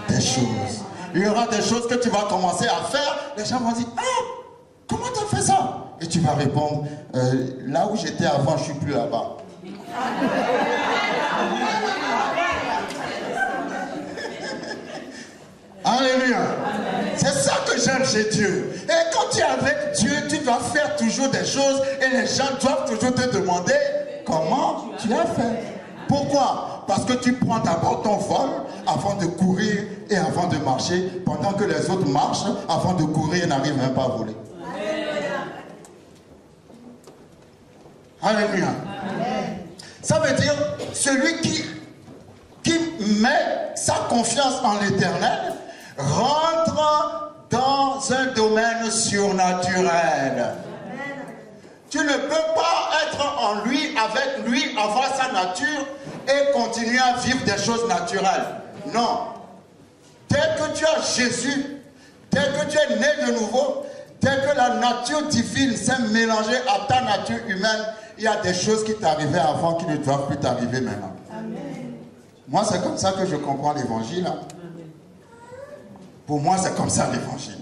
des choses. Il y aura des choses que tu vas commencer à faire. Les gens vont dire, ah, comment tu as fait ça? Et tu vas répondre, là où j'étais avant, je ne suis plus là-bas. Alléluia. C'est ça que j'aime chez Dieu. Et quand tu es avec Dieu, tu dois faire toujours des choses et les gens doivent toujours te demander comment tu as fait. Pourquoi? Parce que tu prends d'abord ton vol avant de courir et avant de marcher, pendant que les autres marchent avant de courir et n'arrivent même pas à voler. Alléluia. Ça veut dire celui qui met sa confiance en l'Éternel rentre dans un domaine surnaturel. Tu ne peux pas être en lui, avec lui, avoir sa nature et continuer à vivre des choses naturelles. Non. Dès que tu as Jésus, dès que tu es né de nouveau, dès que la nature divine s'est mélangée à ta nature humaine, il y a des choses qui t'arrivaient avant qui ne doivent plus t'arriver maintenant. Amen. Moi, c'est comme ça que je comprends l'évangile. Hein. Pour moi, c'est comme ça l'évangile.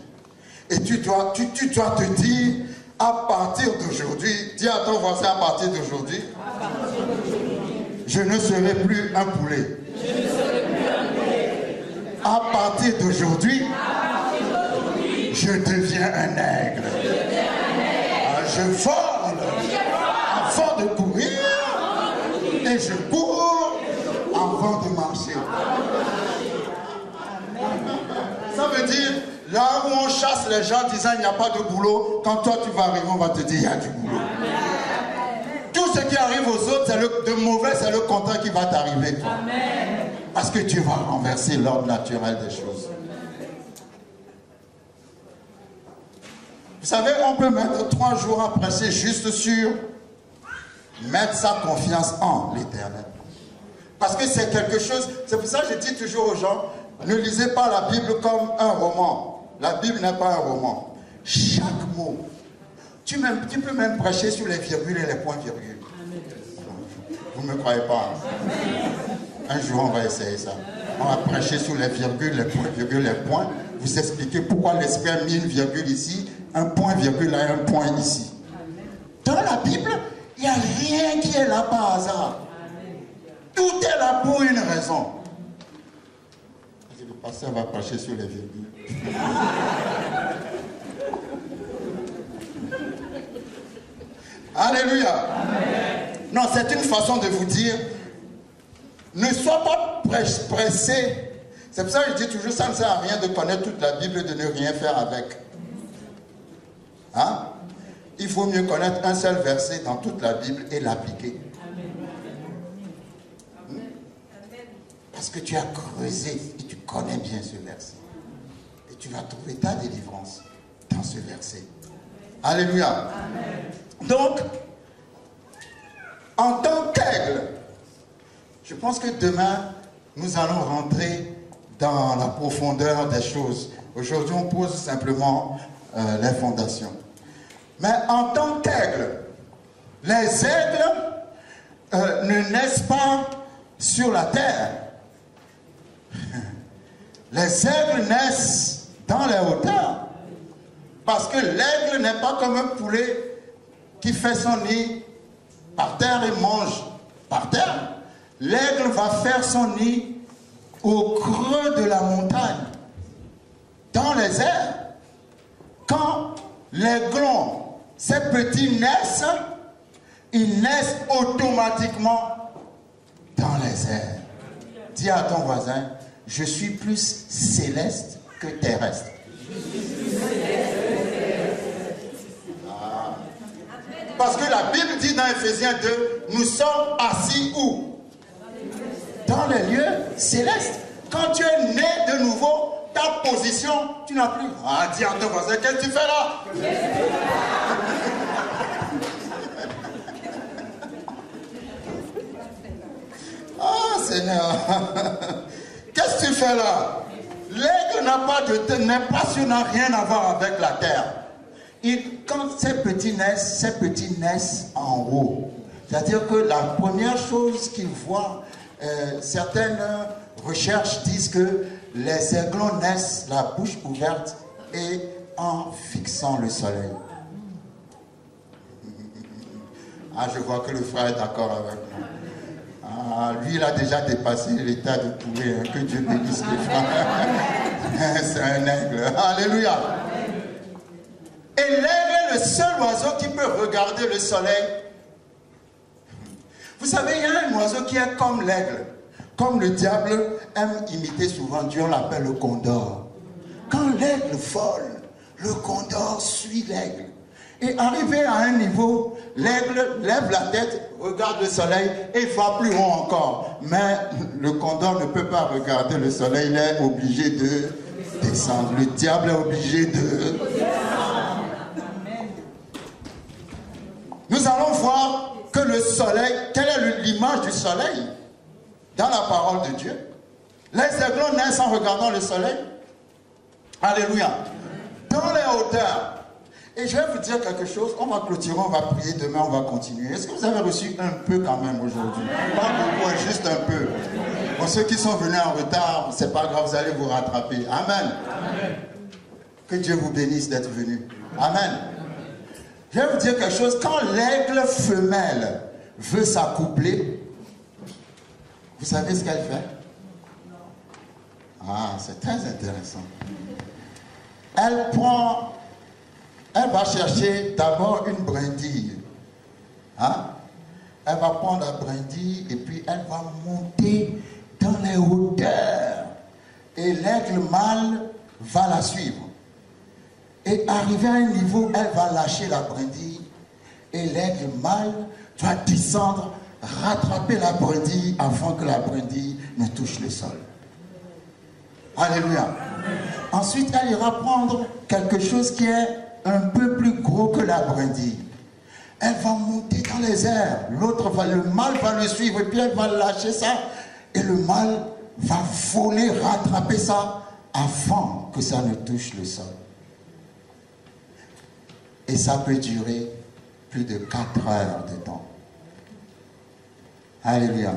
Et tu dois te dire, à partir d'aujourd'hui, dis à ton voisin, à partir d'aujourd'hui, je ne serai plus un poulet. À partir d'aujourd'hui, je deviens un aigle. Je vole avant de courir et je cours avant de marcher. Ça veut dire, là où on chasse les gens disant il n'y a pas de boulot, quand toi tu vas arriver, on va te dire il y a du boulot. Tout ce qui arrive aux autres, de mauvais, c'est le contraire qui va t'arriver. Parce que tu vas renverser l'ordre naturel des choses. Vous savez, on peut mettre 3 jours à prêcher juste sur mettre sa confiance en l'Éternel. Parce que c'est quelque chose, c'est pour ça que je dis toujours aux gens, ne lisez pas la Bible comme un roman. La Bible n'est pas un roman. Chaque mot. Tu peux même prêcher sur les virgules et les points-virgules. Vous ne me croyez pas? Un jour, on va essayer ça. On va prêcher sur les virgules, les points-virgules, les points. Vous expliquer pourquoi l'Esprit a mis une virgule ici, un point-virgule là et un point ici. Dans la Bible, il n'y a rien qui est là par hasard. Tout est là pour une raison. Le pasteur va prêcher sur les virgules. Alléluia. Amen. Non, c'est une façon de vous dire, ne sois pas pressé. C'est pour ça que je dis toujours, ça ne sert à rien de connaître toute la Bible et de ne rien faire avec. Hein? Il faut mieux connaître un seul verset dans toute la Bible et l'appliquer. Parce que tu as creusé et tu connais bien ce verset. Et tu vas trouver ta délivrance dans ce verset. Alléluia. Amen. Donc, en tant qu'aigle, je pense que demain, nous allons rentrer dans la profondeur des choses. Aujourd'hui, on pose simplement les fondations. Mais en tant qu'aigle, les aigles ne naissent pas sur la terre. Les aigles naissent dans les hauteurs. Parce que l'aigle n'est pas comme un poulet qui fait son nid par terre et mange par terre. L'aigle va faire son nid au creux de la montagne, dans les airs. Quand les glands, ces petits naissent, ils naissent automatiquement dans les airs. Dis à ton voisin, je suis plus céleste que terrestre. Ah. Parce que la Bible dit dans Ephésiens 2, nous sommes assis où? Dans les lieux célestes. Quand tu es né de nouveau, ta position, tu n'as plus. Ah, dis à ton voisin, qu'est-ce que tu fais là? Ah, Seigneur. Qu'est-ce que tu fais là? L'aigle n'a rien à voir avec la terre. Quand ces petits naissent en haut. C'est-à-dire que la première chose qu'ils voient, certaines recherches disent que les aiglons naissent la bouche ouverte et en fixant le soleil. Ah, je vois que le frère est d'accord avec moi. Ah, lui, il a déjà dépassé l'état de poulet. Hein. Que Dieu bénisse les frères. C'est un aigle. Alléluia. Et l'aigle est le seul oiseau qui peut regarder le soleil. Vous savez, il y a un oiseau qui est comme l'aigle. Comme le diable aime imiter souvent Dieu, on l'appelle le condor. Quand l'aigle vole, le condor suit l'aigle. Et arrivé à un niveau, l'aigle lève la tête, regarde le soleil et va plus haut encore. Mais le condor ne peut pas regarder le soleil, il est obligé de descendre. Le diable est obligé de... Nous allons voir que le soleil, quelle est l'image du soleil dans la parole de Dieu? Les aiglons naissent en regardant le soleil. Alléluia. Dans les hauteurs. Et je vais vous dire quelque chose, on va clôturer, on va prier, demain on va continuer. Est-ce que vous avez reçu un peu quand même aujourd'hui? Pas beaucoup, juste un peu. Pour ceux qui sont venus en retard, c'est pas grave, vous allez vous rattraper. Amen. Amen. Que Dieu vous bénisse d'être venus. Amen. Je vais vous dire quelque chose, quand l'aigle femelle veut s'accoupler, vous savez ce qu'elle fait? Ah, c'est très intéressant. Elle va chercher d'abord une brindille. Hein? Elle va prendre la brindille et puis elle va monter dans les hauteurs. Et l'aigle mâle va la suivre. Et arrivé à un niveau, elle va lâcher la brindille. Et l'aigle mâle va descendre, rattraper la brindille avant que la brindille ne touche le sol. Alléluia. Ensuite, elle ira prendre quelque chose qui est un peu plus gros que la brindille. Elle va monter dans les airs. Le mâle va le suivre et puis elle va lâcher ça. Et le mâle va voler, rattraper ça avant que ça ne touche le sol. Et ça peut durer plus de 4 heures de temps. Alléluia.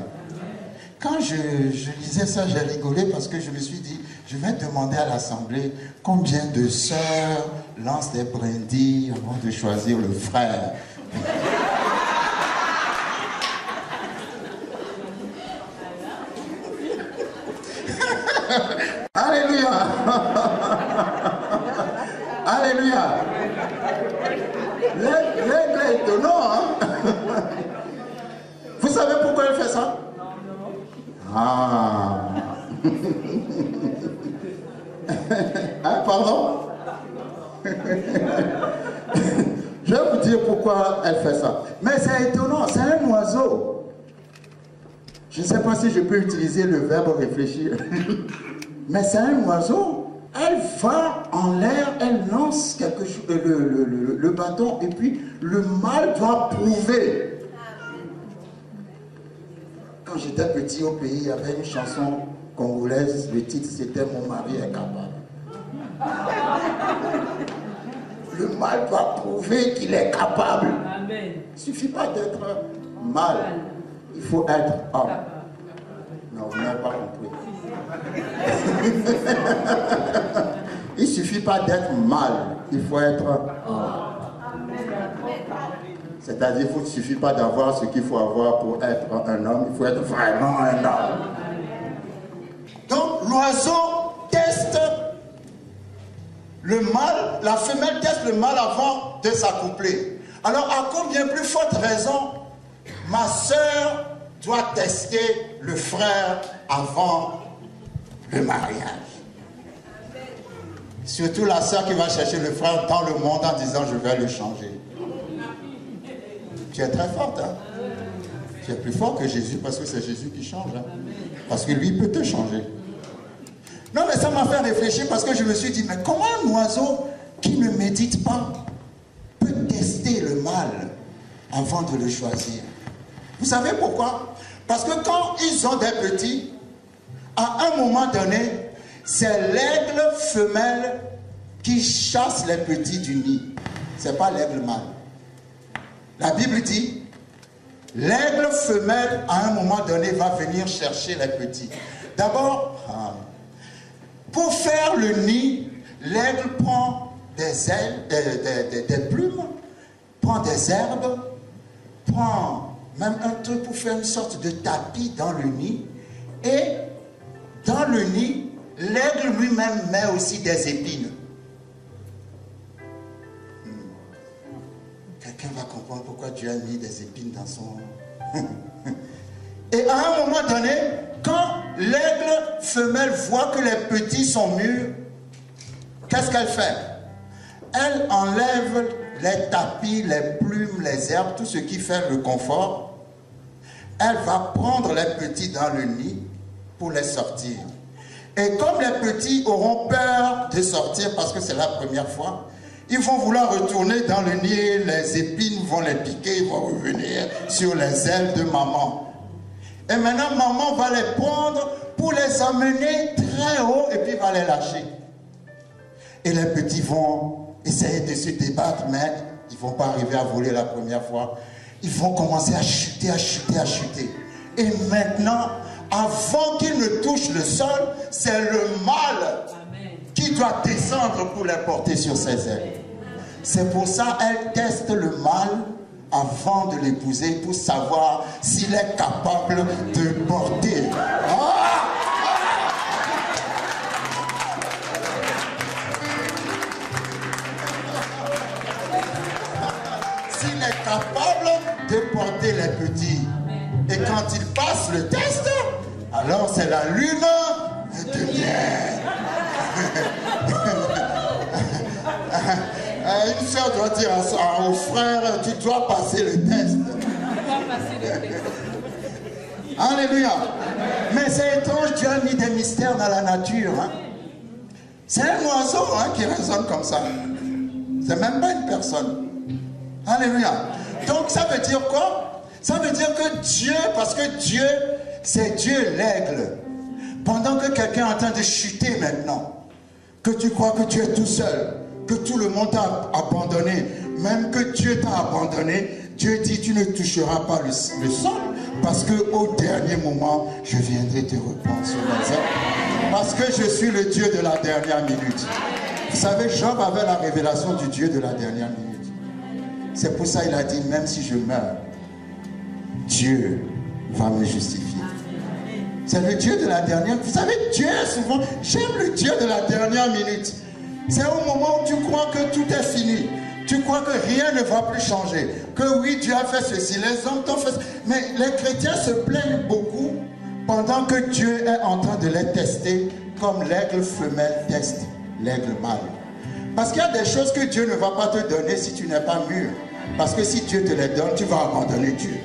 Quand je lisais ça, j'ai rigolé parce que je me suis dit, je vais demander à l'assemblée combien de sœurs lancent des brindilles avant de choisir le frère. Alléluia. Alléluia. L'aigle est étonnant, hein? Vous savez pourquoi elle fait ça? Ah. Hein, pardon? Je vais vous dire pourquoi elle fait ça. Mais c'est étonnant, c'est un oiseau. Je ne sais pas si je peux utiliser le verbe réfléchir. Mais c'est un oiseau. Elle va en l'air, elle lance quelque chose, le bâton, et puis le mâle doit prouver. Quand j'étais petit au pays, il y avait une chanson congolaise, le titre c'était « Mon mari est capable ». Le mal doit prouver qu'il est capable. Amen. Il ne suffit pas d'être mâle. Il faut être homme. Non, vous n'avez pas compris. Il ne suffit pas d'être mâle. Il faut être homme. C'est-à-dire qu'il ne suffit pas d'avoir ce qu'il faut avoir pour être un homme. Il faut être vraiment un homme. Donc, l'oiseau teste le mâle, la femelle teste le mâle avant de s'accoupler. Alors, à combien plus forte raison, ma sœur doit tester le frère avant le mariage. Surtout la sœur qui va chercher le frère dans le monde en disant je vais le changer. Tu es très forte, hein? Tu es plus fort que Jésus parce que c'est Jésus qui change. Hein? Parce que lui peut te changer. Non, mais ça m'a fait réfléchir parce que je me suis dit, mais comment un oiseau qui ne médite pas peut tester le mâle avant de le choisir? Vous savez pourquoi? Parce que quand ils ont des petits, à un moment donné, c'est l'aigle femelle qui chasse les petits du nid. Ce n'est pas l'aigle mâle. La Bible dit, l'aigle femelle, à un moment donné, va venir chercher les petits. D'abord, pour faire le nid, l'aigle prend des ailes, des plumes, prend des herbes, prend même un truc pour faire une sorte de tapis dans le nid. Et dans le nid, l'aigle lui-même met aussi des épines. Quelqu'un va comprendre pourquoi Dieu a mis des épines dans son... Et à un moment donné, quand l'aigle femelle voit que les petits sont mûrs, qu'est-ce qu'elle fait? Elle enlève les tapis, les plumes, les herbes, tout ce qui fait le confort. Elle va prendre les petits dans le nid pour les sortir. Et comme les petits auront peur de sortir parce que c'est la première fois, ils vont vouloir retourner dans le nid, les épines vont les piquer, ils vont revenir sur les ailes de maman. Et maintenant, maman va les prendre pour les amener très haut et puis va les lâcher. Et les petits vont essayer de se débattre, mais ils ne vont pas arriver à voler la première fois. Ils vont commencer à chuter, à chuter, à chuter. Et maintenant, avant qu'ils ne touchent le sol, c'est le mâle qui doit descendre pour les porter sur ses ailes. C'est pour ça qu'elle teste le mâle avant de l'épouser pour savoir s'il est capable de porter. S'il est capable de porter les petits. Et quand il passe le test, alors c'est la lune de miel. Une soeur doit dire au frère, tu dois passer le test. Alléluia. Mais c'est étrange, Dieu a mis des mystères dans la nature. Hein? C'est un oiseau qui résonne comme ça. C'est même pas une personne. Alléluia. Donc ça veut dire quoi? Ça veut dire que Dieu, parce que Dieu, c'est Dieu l'aigle. Pendant que quelqu'un est en train de chuter maintenant, que tu crois que tu es tout seul, que tout le monde t'a abandonné, même que Dieu t'a abandonné, Dieu dit tu ne toucheras pas le sol, parce qu'au dernier moment, je viendrai te reprendre sur mes ailes. Parce que je suis le Dieu de la dernière minute. Vous savez, Job avait la révélation du Dieu de la dernière minute. C'est pour ça qu'il a dit, même si je meurs, Dieu va me justifier. C'est le Dieu de la dernière. Vous savez, Dieu souvent, j'aime le Dieu de la dernière minute. C'est au moment où tu crois que tout est fini. Tu crois que rien ne va plus changer. Que oui, Dieu a fait ceci, les hommes t'ont fait... Mais les chrétiens se plaignent beaucoup pendant que Dieu est en train de les tester comme l'aigle femelle teste l'aigle mâle. Parce qu'il y a des choses que Dieu ne va pas te donner si tu n'es pas mûr. Parce que si Dieu te les donne, tu vas abandonner Dieu.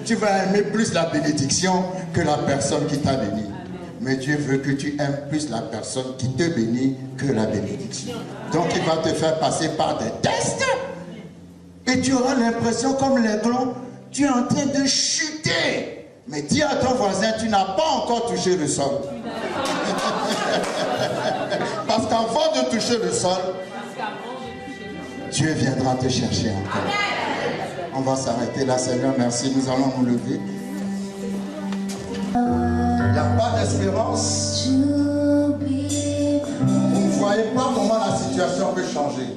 Tu vas aimer plus la bénédiction que la personne qui t'a béni. Mais Dieu veut que tu aimes plus la personne qui te bénit que la bénédiction. Donc il va te faire passer par des tests. Et tu auras l'impression comme l'aiglon, tu es en train de chuter. Mais dis à ton voisin, tu n'as pas encore touché le sol. Parce qu'avant de toucher le sol, Dieu viendra te chercher encore. On va s'arrêter là, Seigneur, merci, nous allons nous lever. Il n'y a pas d'espérance. Vous ne voyez pas comment la situation peut changer.